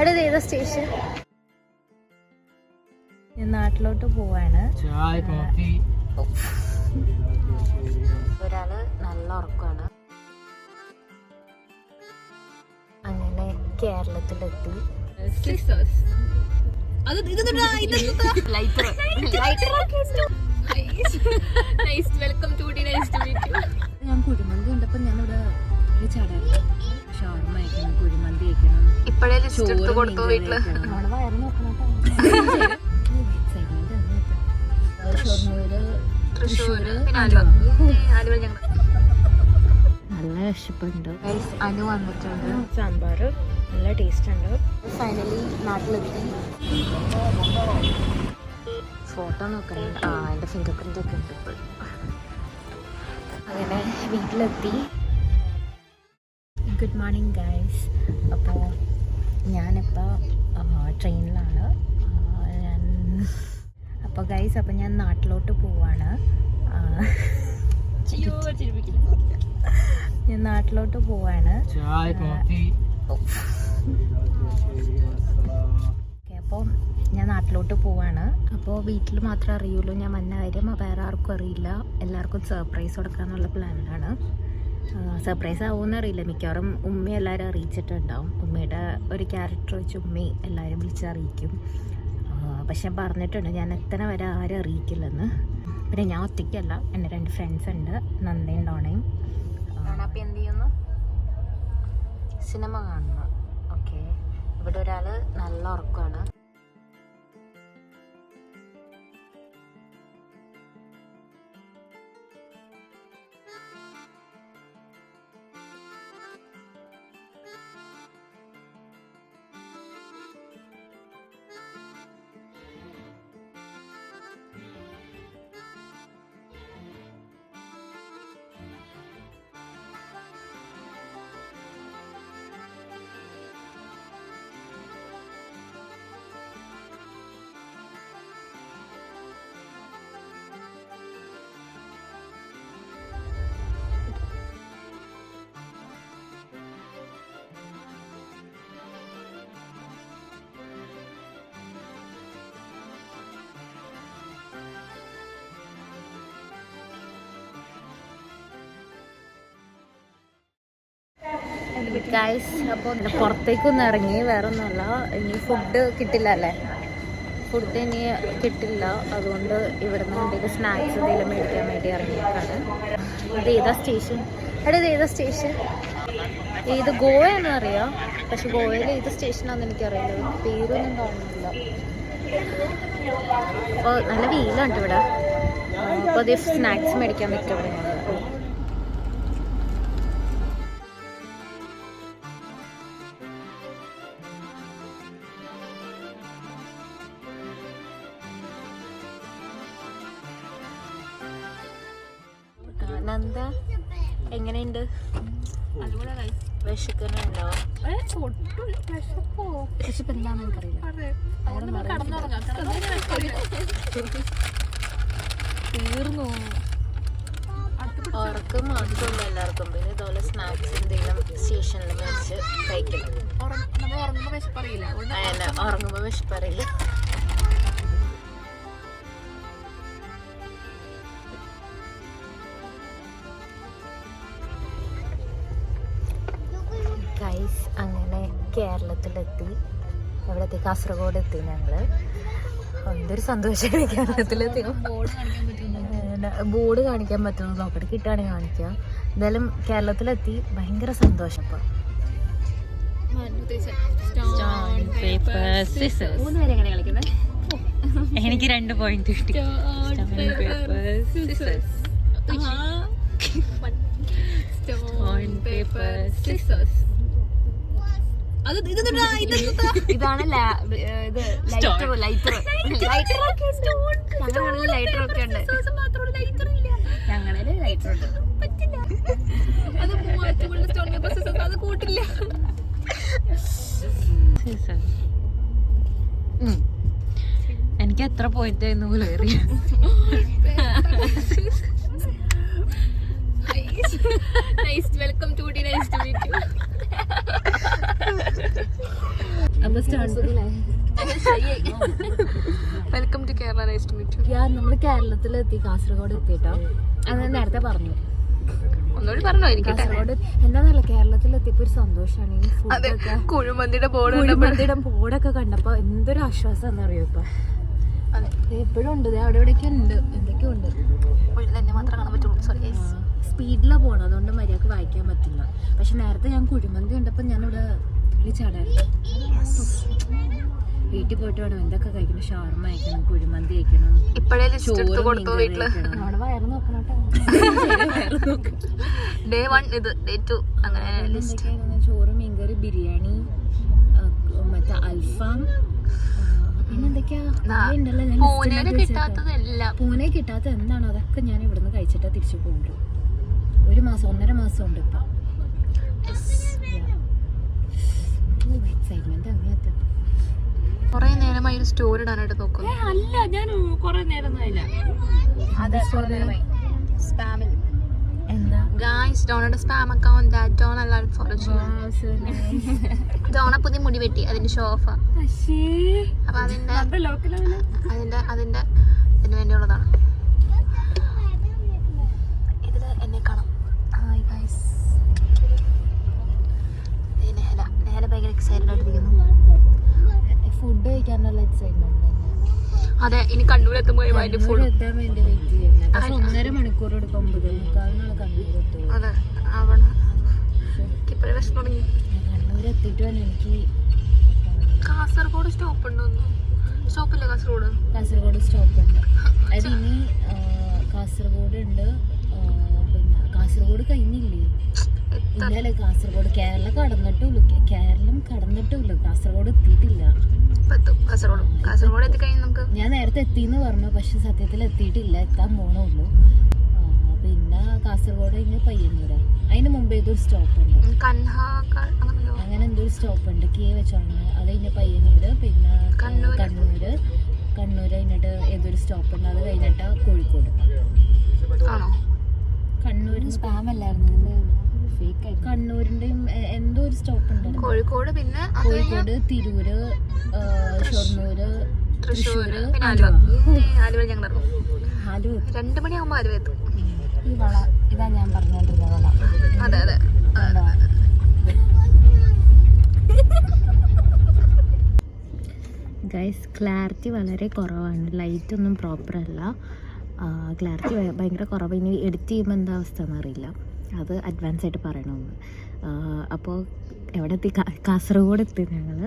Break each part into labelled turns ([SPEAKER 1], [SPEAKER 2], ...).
[SPEAKER 1] എടാ ഏതാ സ്റ്റേഷൻ? ഞാൻ നാട്ടിലോട്ട് പോവാണ്. ഒരാള് നല്ല ഉറക്കമാണ്. അങ്ങനെ കേരളത്തിലെത്തി. ഞാൻ കുഴിമന്തി കണ്ടപ്പോ ഞാനിവിടെ ഒരു ചടങ്ങ് ഷവർമ കഴിക്കണം, കുഴിമന്തി കഴിക്കണം. ഇപ്പഴേ ലിസ്റ്റ് എടുത്ത് കൊടുത്തു വീട്ടില്. അവിടെ വയറ് നോക്കണം. തൃശ്ശൂര് നല്ല വിശപ്പുണ്ട്. അനു വന്നിട്ടുണ്ട്. സാമ്പാർ നല്ല ടേസ്റ്റ് ഉണ്ട്. ഫൈനലി നാട്ടിലെത്തി. ഫോട്ടോ നോക്കാനുണ്ട്. എൻ്റെ ഫിംഗർ പ്രിൻ്റ് ഒക്കെ ഉണ്ട് ഇപ്പോൾ. അങ്ങനെ വീട്ടിലെത്തി. Good morning guys. അപ്പോൾ ഞാനിപ്പോൾ ട്രെയിനിലാണ്. അപ്പോൾ ഗൈസ്, അപ്പോൾ ഞാൻ നാട്ടിലോട്ട് പോവാണ്. ഞാൻ നാട്ടിലോട്ട് പോവാണ്. അപ്പോൾ ഞാൻ നാട്ടിലോട്ട് പോവാണ്. അപ്പോൾ വീട്ടിൽ മാത്രമേ അറിയുള്ളൂ ഞാൻ വന്ന കാര്യം. വേറെ ആർക്കും അറിയില്ല. എല്ലാവർക്കും സർപ്രൈസ് കൊടുക്കാന്നുള്ള പ്ലാനിലാണ്. സർപ്രൈസ് ആവുമെന്ന് അറിയില്ല. മിക്കവാറും ഉമ്മ എല്ലാവരും അറിയിച്ചിട്ടുണ്ടാവും. ഉമ്മയുടെ ഒരു ക്യാരക്ടർ വെച്ച് ഉമ്മ എല്ലാവരും വിളിച്ചറിയിക്കും. പക്ഷെ പറഞ്ഞിട്ടുണ്ട് ഞാൻ എത്തന വരെ ആരും അറിയിക്കില്ലെന്ന്. പിന്നെ ഞാൻ ഒറ്റയ്ക്കല്ല, എൻ്റെ 2 ഫ്രണ്ട്സ് ഉണ്ട്, നന്ദയും ഡോണയും. അപ്പോൾ എന്ത് ചെയ്യുന്നു? സിനിമ കാണുന്നു. ഓക്കെ, ഇവിടെ ഒരാൾ നല്ല ഉറക്കമാണ്. ഗൈസ്, അപ്പോൾ പുറത്തേക്കൊന്നും ഇറങ്ങി. വേറെ ഒന്നുമല്ല, ഇനി ഫുഡ് കിട്ടില്ല അല്ലേ? ഫുഡ് ഇനി കിട്ടില്ല. അതുകൊണ്ട് ഇവിടുന്ന് എന്തെങ്കിലും സ്നാക്സ് എന്തെങ്കിലും മേടിക്കാൻ വേണ്ടി ഇറങ്ങിയേക്കാണ്. ഇത് ഏതാ സ്റ്റേഷൻ? എടാ ഇത് ഏതാ സ്റ്റേഷൻ? ഇത് ഗോവയെന്ന് അറിയാം, പക്ഷെ ഗോവയിൽ ഏത് സ്റ്റേഷനാണെന്ന് എനിക്കറിയില്ല. പേരൊന്നും കാണുന്നില്ല. അപ്പോൾ നല്ല വെയിലാണ് ഇവിടെ. അപ്പോൾ അത് സ്നാക്സ് മേടിക്കാൻ പറ്റും ഇവിടെ. നന്ദ എങ്ങനെയുണ്ട്? വിശക്കുന്നുണ്ടോ? വിശപ്പ് എന്താണെന്ന് എനിക്കറിയില്ല. തീർന്നു. ഉറക്കം മാത്രമല്ല എല്ലാവർക്കും. പിന്നെ ഇതുപോലെ സ്നാക്സ് എന്തെങ്കിലും സ്റ്റേഷനിൽ മേടിച്ച് കഴിക്കണം. ഉറങ്ങുമ്പോൾ വിശപ്പറിയില്ല. ഗൈസ്, അങ്ങനെ കേരളത്തിലെത്തി. എവിടെത്തി? കാസർഗോഡ് എത്തി ഞങ്ങൾ. എന്തൊരു സന്തോഷമാണ് കേരളത്തിലെത്തി. ബോർഡ് കാണിക്കാൻ പറ്റുന്നു, നോക്കട്ടെ, കിട്ടുകയാണെങ്കിൽ കാണിക്കാം. എന്തായാലും കേരളത്തിലെത്തി. ഭയങ്കര സന്തോഷം. അപ്പം എനിക്ക് 2 പോയിന്റ് കിട്ടി. ഇതാണ് ലൈറ്റർ ഒക്കെ ഉണ്ട്. ഞങ്ങളിൽ ലൈറ്റർ ഉണ്ട്. അത് കൂട്ടില്ല. എനിക്ക് എത്ര പോയിന്റ് ആയിരുന്നു പോലും അറിയാം. അപ്പൊ
[SPEAKER 2] welcome to Kerala. Nice to meet you.
[SPEAKER 1] നമ്മൾ കേരളത്തിലെത്തി, കാസർഗോഡ് എത്തിട്ടോ. അത് നേരത്തെ പറഞ്ഞു.
[SPEAKER 2] ഒന്നുകൂടി പറഞ്ഞോ എനിക്ക്.
[SPEAKER 1] കാസർഗോഡ് എന്താന്നല്ല, കേരളത്തിലെത്തിയപ്പോ ഒരു സന്തോഷമാണ്. ഈ
[SPEAKER 2] കുഴിമന്തിയുടെ
[SPEAKER 1] ബോർഡൊക്കെ കണ്ടപ്പോ എന്തൊരു ആശ്വാസം എന്നറിയോ. ഇപ്പൊ എപ്പോഴും ഉണ്ട്, അവിടെ എവിടെയൊക്കെ ഉണ്ട്, എന്തൊക്കെയോ ഉണ്ട്.
[SPEAKER 2] തന്നെ മാത്രമേ കാണാൻ പറ്റുള്ളൂ. സോറി,
[SPEAKER 1] സ്പീഡിലാണ് പോകണം, അതുകൊണ്ട് മര്യാദക്ക് വായിക്കാൻ പറ്റില്ല. പക്ഷെ നേരത്തെ ഞാൻ കുഴിമന്തി കണ്ടപ്പോൾ ഞാനിവിടെ ചാടായിരുന്നു. വീട്ടിൽ പോയിട്ട് വേണം എന്തൊക്കെ കഴിക്കണം. ഷവർമ കഴിക്കണം, കുഴിമന്തി കഴിക്കണം.
[SPEAKER 2] ഇപ്പോഴേ
[SPEAKER 1] അവിടെ വയറ് നോക്കണം കേട്ടോ.
[SPEAKER 2] ഡേ 1 ഇത് ഡേ 2 അങ്ങനെ
[SPEAKER 1] എന്തൊക്കെയായിരുന്നു? ചോറ്, മീൻകറി, ബിരിയാണി, മറ്റേ അൽഫാം, പിന്നെന്തൊക്കെയാ പൂനെ കിട്ടാത്തത് എന്താണോ അതൊക്കെ ഞാൻ ഇവിടുന്ന് കഴിച്ചിട്ടാ തിരിച്ചു പോകുള്ളൂ. 1 മാസം 1.5 മാസം ഉണ്ട് ഇപ്പൊ. എക്സൈറ്റ്മെന്റ് അങ്ങനത്തെ.
[SPEAKER 2] കൊറേ നേരമായി ഒരു സ്റ്റോറി ഇടാനായിട്ട് നോക്കുന്നു.
[SPEAKER 1] അല്ല, ഞാൻ കൊറേ നേരം
[SPEAKER 2] സ്പാമിൽ എന്താ ഗായ്സ്, ഡോണയുടെ സ്പാം അക്കൗണ്ട് ഡോൺ എല്ലാവരും ഫോളോ ചെയ്യും. ഡോണ പുതിയ മുടി വെട്ടി, അതിന്റെ ഷോ ഓഫാ. അപ്പൊ അതിന്റെ ഇതിന് വേണ്ടിയുള്ളതാണ്. ഇതില് എന്നെ കാണാം. ഹായ് ഗായ്സ്, നേരെ ഭയങ്കര എക്സൈറ്റഡ് ആയിട്ടിരിക്കുന്നു.
[SPEAKER 1] ഫുഡ് കഴിക്കാനുള്ള എക്സൈറ്റ്മെന്റ്.
[SPEAKER 2] അതെ, ഇനി കണ്ണൂർ എത്തുമ്പോൾ ഫുഡ്
[SPEAKER 1] എത്താൻ വേണ്ടി വെയിറ്റ് ചെയ്യുന്നത്. 1.5 മണിക്കൂർ എടുക്കും. 9:45 കണ്ണൂർ.
[SPEAKER 2] അതെ, അവിടെ ഇപ്പോഴേ വിഷം തുടങ്ങി.
[SPEAKER 1] കണ്ണൂർ എത്തിയിട്ട് വേണം എനിക്ക്.
[SPEAKER 2] കാസർഗോഡ് സ്റ്റോപ്പ് ഉണ്ടോ? സ്റ്റോപ്പില്ല കാസർഗോഡ്
[SPEAKER 1] സ്റ്റോപ്പ് ഉണ്ട്. അത് ഇനി കാസർഗോഡ് ഉണ്ട്. പിന്നെ കാസർഗോഡ് കഴിഞ്ഞില്ലേ? ഇന്നലെ കാസർഗോഡ് കേരളം കടന്നിട്ടുള്ളൂ. കാസർഗോഡ് എത്തിയിട്ടില്ല.
[SPEAKER 2] കാസർഗോഡ് എത്തിക്കഴിഞ്ഞാൽ നമുക്ക്, ഞാൻ
[SPEAKER 1] നേരത്തെ എത്തിന്ന് പറഞ്ഞു, പക്ഷെ സത്യത്തിൽ എത്തിയിട്ടില്ല, എത്താൻ പോണുള്ളൂ. പിന്നെ കാസർഗോഡ് കഴിഞ്ഞ് പയ്യന്നൂരാ. അതിന് മുമ്പ് ഏതൊരു സ്റ്റോപ്പ് ഉണ്ട്, അങ്ങനെ എന്തൊരു സ്റ്റോപ്പ് ഉണ്ട്, കെ വെച്ചാണ്. അത് കഴിഞ്ഞ് പയ്യന്നൂര്, പിന്നെ കണ്ണൂര് കഴിഞ്ഞിട്ട് ഏതൊരു സ്റ്റോപ്പ് ഉണ്ട്, അത് കഴിഞ്ഞിട്ട് കോഴിക്കോട്.
[SPEAKER 2] ആണോ?
[SPEAKER 1] കണ്ണൂര് സ്പാം അല്ലായിരുന്നു, കണ്ണൂരിന്റെയും എന്തോ ഒരു സ്റ്റോപ്പ് ഉണ്ട്.
[SPEAKER 2] കോഴിക്കോട്, പിന്നെ
[SPEAKER 1] കോഴിക്കോട്, തിരൂര്, ഷൊർണൂര്, തൃശ്ശൂര്,
[SPEAKER 2] ആലുവ. ഞങ്ങൾ 2 മണിയാകുമ്പോ ആലുവ എത്തും.
[SPEAKER 1] ഈ വള ഇതാ ഞാൻ പറഞ്ഞോണ്ടിരുന്ന വള.
[SPEAKER 2] അതെ.
[SPEAKER 1] ഗൈസ്, ക്ലാരിറ്റി വളരെ കുറവാണ്, ലൈറ്റ് ഒന്നും പ്രോപ്പർ അല്ല. ക്ലാരിറ്റി ഭയങ്കര കുറവ്. ഇനി എഡിറ്റ് ചെയ്യുമ്പോൾ എന്താ അവസ്ഥ എന്നറിയില്ല, അത് അഡ്വാൻസ് ആയിട്ട് പറയണമെന്ന്. അപ്പോൾ എവിടെ എത്തി? കാസർഗോഡ് എത്തി ഞങ്ങൾ.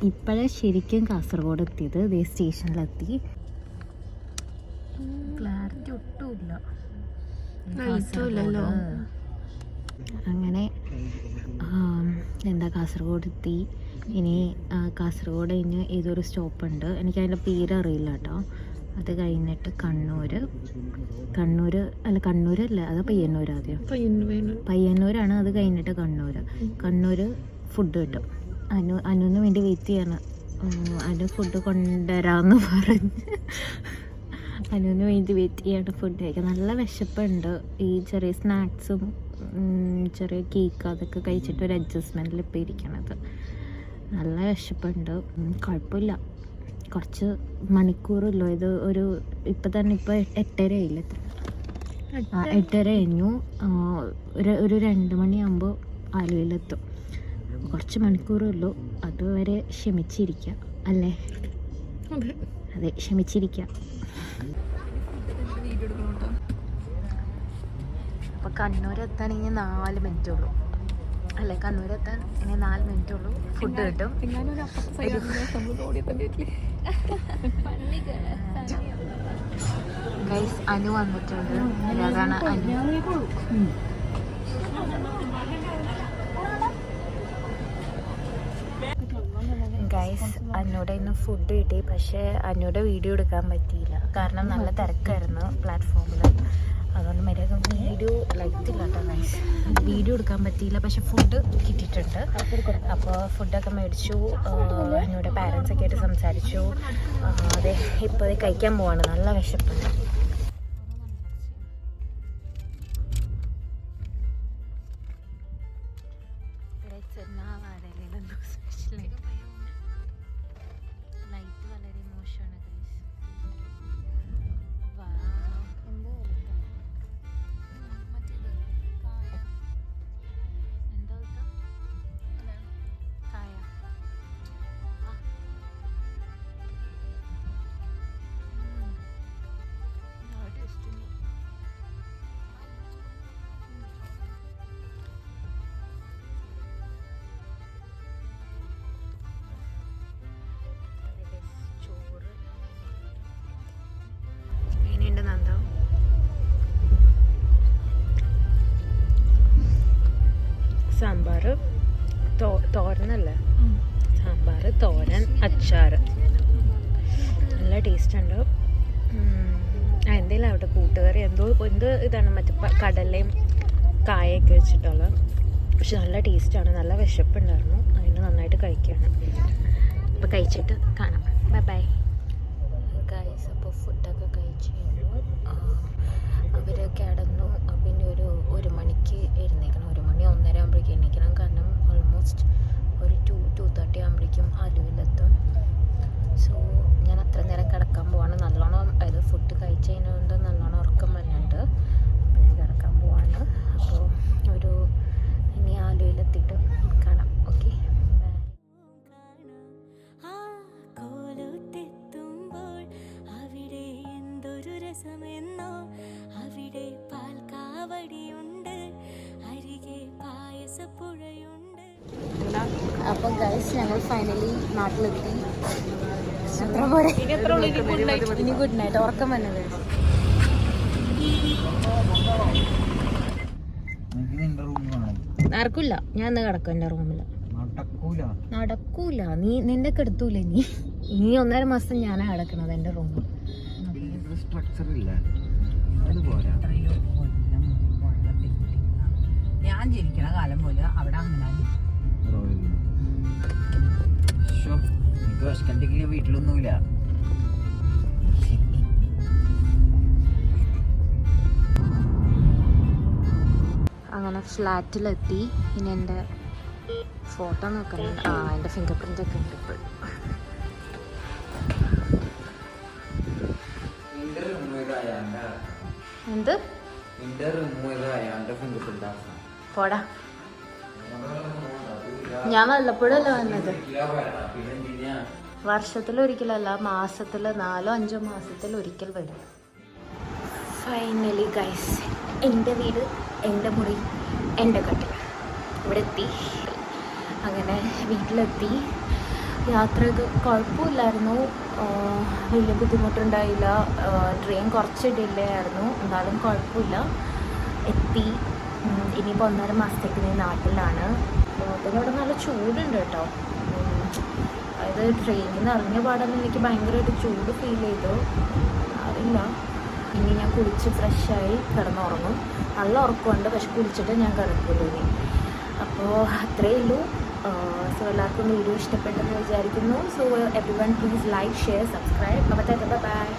[SPEAKER 1] ഇപ്പോഴേ ശരിക്കും കാസർഗോഡ് എത്തിയത്. ഇതേ സ്റ്റേഷനിലെത്തി. ക്ലാരിറ്റി ഒട്ടുമില്ല. അങ്ങനെ കാസർഗോഡ് എത്തി. ഇനി കാസർഗോഡ് കഴിഞ്ഞ് ഏതൊരു സ്റ്റോപ്പ് ഉണ്ട്, എനിക്ക് അതിൻ്റെ പേര് അറിയില്ല കേട്ടോ. അത് കഴിഞ്ഞിട്ട് കണ്ണൂരല്ല, അത് പയ്യന്നൂർ. ആദ്യം പയ്യന്നൂരാണ്, അത് കഴിഞ്ഞിട്ട് കണ്ണൂർ ഫുഡ് കിട്ടും. അനുവിന് വേണ്ടി വെയിറ്റ് ചെയ്യാണ്. അനു ഫുഡ് കൊണ്ടുവരാമെന്ന് പറഞ്ഞ് അനുവിന് വേണ്ടി വെയിറ്റ് ചെയ്യാണ് ഫുഡ് കഴിക്കാൻ. നല്ല വിശപ്പുണ്ട്. ഈ ചെറിയ സ്നാക്സും ചെറിയ കേക്ക് അതൊക്കെ കഴിച്ചിട്ട് ഒരു അഡ്ജസ്റ്റ്മെൻറ്റിൽ ഇപ്പോൾ ഇരിക്കണത്. നല്ല വിശപ്പുണ്ട്. കുഴപ്പമില്ല, കുറച്ച് മണിക്കൂറല്ലോ ഇത്. ഇപ്പം 8:30 ആയില്ല, 8:30 കഴിഞ്ഞു. ഒരു 2 മണിയാകുമ്പോൾ ആലുവയിലെത്തും. കുറച്ച് മണിക്കൂറുള്ളൂ, അതുവരെ ക്ഷമിച്ചിരിക്കാം അല്ലേ? അതെ, ക്ഷമിച്ചിരിക്കാം. അപ്പോൾ കണ്ണൂരെത്താൻ ഇനി 4 മിനിറ്റ് ഉള്ളൂ അല്ലേ? കണ്ണൂരെത്താൻ ഇനി 4 മിനിറ്റ് ഉള്ളൂ. ഫുഡ് കിട്ടും. ഗൈസ്, അനു വന്നിട്ടുണ്ട്. അതാണ് അനു. ഗൈസ്, അനുവിടെ ഇന്ന് ഫുഡ് കിട്ടി. പക്ഷേ അനുവിടെ വീഡിയോ എടുക്കാൻ പറ്റിയില്ല, കാരണം നല്ല തിരക്കായിരുന്നു പ്ലാറ്റ്ഫോമിൽ. അതുകൊണ്ട് മര്യാദ വീഡിയോ ലൈറ്റില്ല കേട്ടോ ഗൈസ്. വീഡിയോ എടുക്കാൻ പറ്റിയില്ല. പക്ഷെ ഫുഡ് കിട്ടിയിട്ടുണ്ട്. അപ്പോൾ ഫുഡൊക്കെ മേടിച്ചു. അനുവിടെ പാരൻസൊക്കെ ആയിട്ട് സംസാരിച്ചു. അതെ, ഇപ്പോൾ കഴിക്കാൻ പോവാണ്. നല്ല വിശപ്പുണ്ട്. വാഴയിലെന്തോ സ്പെഷ്യലായിട്ട് ലൈറ്റ് വളരെ മോശമാണ് ഗൈസ്. എന്തോ കായ ചോറ് എങ്ങനെയുണ്ട് നന്ദോ? സാമ്പാർ തോരനല്ലേ? സാമ്പാർ, തോരൻ, അച്ചാർ, നല്ല ടേസ്റ്റ് ഉണ്ട്. എന്തെങ്കിലും ആവട്ടെ, കൂട്ടുകറി എന്തോ ഇതാണ്, മറ്റേ കടലയും കായൊക്കെ വെച്ചിട്ടുള്ള. പക്ഷെ നല്ല ടേസ്റ്റാണ്, നല്ല വിശപ്പുണ്ടായിരുന്നു, അതിന് നന്നായിട്ട് കഴിക്കുകയാണ്. അപ്പോൾ കഴിച്ചിട്ട് കാണാം. Bye bye guys. അപ്പോൾ ഫുഡൊക്കെ കഴിച്ച് കഴിഞ്ഞു. അവർ കിടന്നു. പിന്നെ ഒരു മണിക്ക് എഴുന്നേക്കണം, 1 മണി 1:30 ആകുമ്പോഴേക്കും എണീക്കണം. കാരണം ഓൾമോസ്റ്റ് ഒരു 2:30 ആകുമ്പോഴേക്കും ആലുവയിലെത്തും. സോ ഞാൻ അത്ര നേരം കിടക്കാൻ പോവാണ്. നല്ലോണം അതായത് ഫുഡ് കഴിച്ച് കഴിഞ്ഞുകൊണ്ട് നല്ലോണം ഉറക്കം വരുന്നുണ്ട്. അപ്പം ഞാൻ കിടക്കാൻ പോവാണ്. അപ്പോൾ ഇനി ആലുവയിലെത്തിയിട്ട് കാണാം. ഓക്കെ,
[SPEAKER 3] അവിടെ പാൽക്കാവടിയുണ്ട്, അരികെ പായസപ്പുഴയുണ്ട്.
[SPEAKER 1] അപ്പം ഗൈസ് ഞങ്ങൾ ഫൈനലി നാട്ടിലെത്തി. ഇനി ഗുഡ് നൈറ്റ്. ഉറക്കം വന്നത് ആർക്കില്ല. ഞാൻ ഇന്ന് കിടക്കും എൻ്റെ റൂമിൽ. നടക്കൂല. നിന്റെ ഒക്കെ എടുത്തൂലേ നീ 1.5 മാസം ഞാനാ കിടക്കണത് എൻ്റെ റൂമിൽ.
[SPEAKER 4] ഞാൻ ജനിക്കണ കാലം പോലെ അവിടെ അങ്ങനെ വീട്ടിലൊന്നുമില്ല.
[SPEAKER 1] അങ്ങനെ ഫ്ലാറ്റിലെത്തി. ഇനി എൻ്റെ ഫോട്ടോ നോക്കാനുണ്ട്. എൻ്റെ ഫിംഗർ പ്രിൻ്റ് ഒക്കെ ഉണ്ട് ഇപ്പോൾ. എന്ത് പോടാ, ഞാൻ വല്ലപ്പോഴല്ല വന്നത്. വർഷത്തിലൊരിക്കലല്ല, മാസത്തിൽ 4-5 മാസത്തിലൊരിക്കൽ വരും. ഫൈനലി ഗൈസ്, എൻ്റെ വീട്, എൻ്റെ മുറി, എൻ്റെ കട്ടിൽ ഇവിടെ എത്തി. അങ്ങനെ വീട്ടിലെത്തി. യാത്രയൊക്കെ കുഴപ്പമില്ലായിരുന്നു, വലിയ ബുദ്ധിമുട്ടുണ്ടായില്ല. ട്രെയിൻ കുറച്ച് ഡിലേ ആയിരുന്നു, എന്നാലും കുഴപ്പമില്ല, എത്തി. ഇനിയിപ്പോൾ 1.5 മാസത്തേക്ക് നീ നാട്ടിലാണ്. പിന്നെ ഇവിടെ നല്ല ചൂടുണ്ട് കേട്ടോ. അതായത് ട്രെയിനിൽ നിന്ന് ഇറങ്ങിയ പാടൊന്നും എനിക്ക് ഭയങ്കരമായിട്ട് ചൂട് ഫീൽ ചെയ്തു, അറിയില്ല. ഇനി ഞാൻ കുളിച്ച് ഫ്രഷായി കിടന്നുറങ്ങും. നല്ല ഉറക്കമുണ്ട്, പക്ഷെ കുളിച്ചിട്ട് ഞാൻ കിടക്കുള്ളൂ ഇനി. അപ്പോൾ അത്രയേ ഉള്ളൂ. സോ എല്ലാവർക്കും വീഡിയോ ഇഷ്ടപ്പെട്ടെന്ന് വിചാരിക്കുന്നു. So every one please like, share, subscribe. അപ്പോൾ ബൈ.